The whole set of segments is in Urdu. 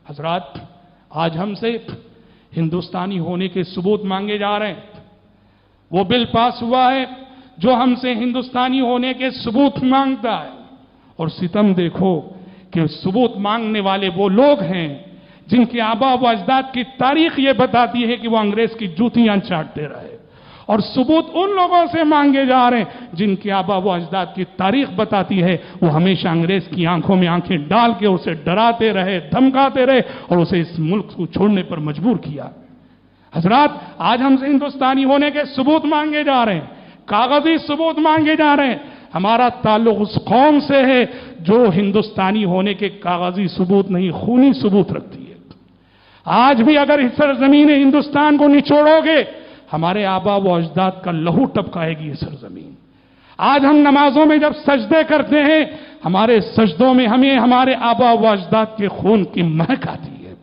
حضرات، آج ہم سے ہندوستانی ہونے کے ثبوت مانگے جا رہے ہیں۔ وہ بل پاس ہوا ہے جو ہم سے ہندوستانی ہونے کے ثبوت مانگتا ہے، اور ستم دیکھو کہ ثبوت مانگنے والے وہ لوگ ہیں جن کے آبا و اجداد کی تاریخ یہ بتاتی ہے کہ وہ انگریز کی جوتیاں چاٹتے رہے، اور ثبوت ان لوگوں سے مانگے جا رہے ہیں جن کے آبا و اجداد کی تاریخ بتاتی ہے وہ ہمیشہ انگریز کی آنکھوں میں آنکھیں ڈال کے اسے ڈراتے رہے، دھمکاتے رہے اور اسے اس ملک کو چھوڑنے پر مجبور کیا۔ حضرات، آج ہم سے ہندوستانی ہونے کے ثبوت مانگے جا رہے ہیں، کاغذی ثبوت مانگے جا رہے ہیں۔ ہمارا تعلق اس قوم سے ہے جو ہندوستانی ہونے کے کاغذی ثبوت نہیں، خونی ثبوت رکھتی ہے۔ آج بھی اگر اس سرزمین ہندوستان کو نچوڑو گے، ہمارے آبا و اجداد کا لہو ٹپکائے گی یہ سرزمین۔ آج ہم نمازوں میں جب سجدے کرتے ہیں، ہمارے سجدوں میں ہمیں ہمارے آبا و اجداد کے خون کی مہک آتی ہے۔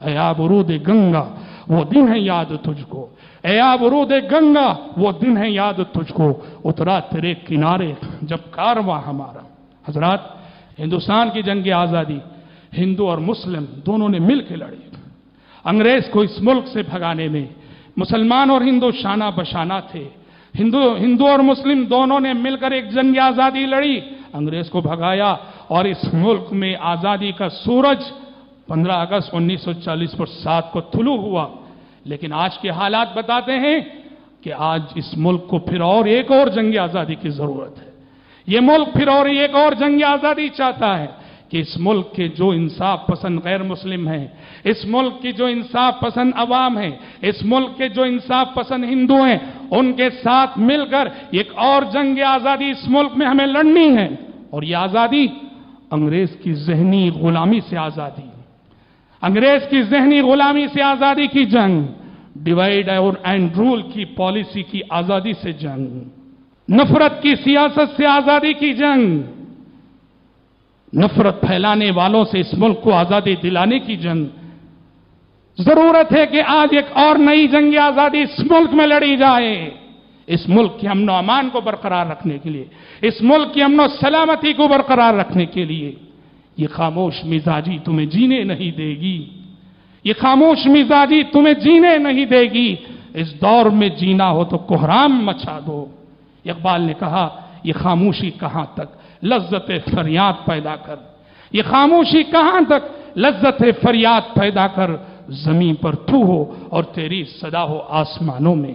اے آبرود گنگا، وہ دن ہے یاد تجھ کو، اے آبرود گنگا، وہ دن ہے یاد تجھ کو، اترا تیرے کنارے جب کارواں ہمارا۔ حضرات، ہندوستان کی جنگ آزادی ہندو اور مسلم دونوں نے مل کے لڑی۔ انگریز کو اس ملک سے بھگانے میں مسلمان اور ہندو شانہ بشانہ تھے۔ ہندو اور مسلم دونوں نے مل کر ایک جنگ آزادی لڑی، انگریز کو بھگایا، اور اس ملک میں آزادی کا سورج 15 اگست 1940 پر 7 کو طلوع ہوا۔ لیکن آج کے حالات بتاتے ہیں کہ آج اس ملک کو پھر ایک اور جنگ آزادی کی ضرورت ہے۔ یہ ملک پھر ایک اور جنگ آزادی چاہتا ہے کہ اس ملک کے جو انصاف پسند غیر مسلم ہیں، اس ملک کی جو انصاف پسند عوام ہیں، اس ملک کے جو انصاف پسند ہندو ہیں، ان کے ساتھ مل کر ایک اور جنگ آزادی اس ملک میں ہمیں لڑنی ہے۔ اور یہ آزادی انگریز کی ذہنی غلامی سے آزادی، انگریز کی ذہنی غلامی سے آزادی کی جنگ، ڈیوائیڈ اینڈ رول کی پالیسی کی آزادی سے جنگ، نفرت کی سیاست سے آزادی کی جنگ، نفرت پھیلانے والوں سے اس ملک کو آزادی دلانے کی جنگ۔ ضرورت ہے کہ آج ایک اور نئی جنگ آزادی اس ملک میں لڑی جائے، اس ملک کے امن و امان کو برقرار رکھنے کے لیے، اس ملک کی امن و سلامتی کو برقرار رکھنے کے لیے۔ یہ خاموش مزاجی تمہیں جینے نہیں دے گی، یہ خاموش مزاجی تمہیں جینے نہیں دے گی۔ اس دور میں جینا ہو تو کوہرام مچا دو۔ اقبال نے کہا، یہ خاموشی کہاں تک لذت فریاد پیدا کر، یہ خاموشی کہاں تک لذت فریاد پیدا کر، زمین پر تو ہو اور تیری صدا ہو آسمانوں میں۔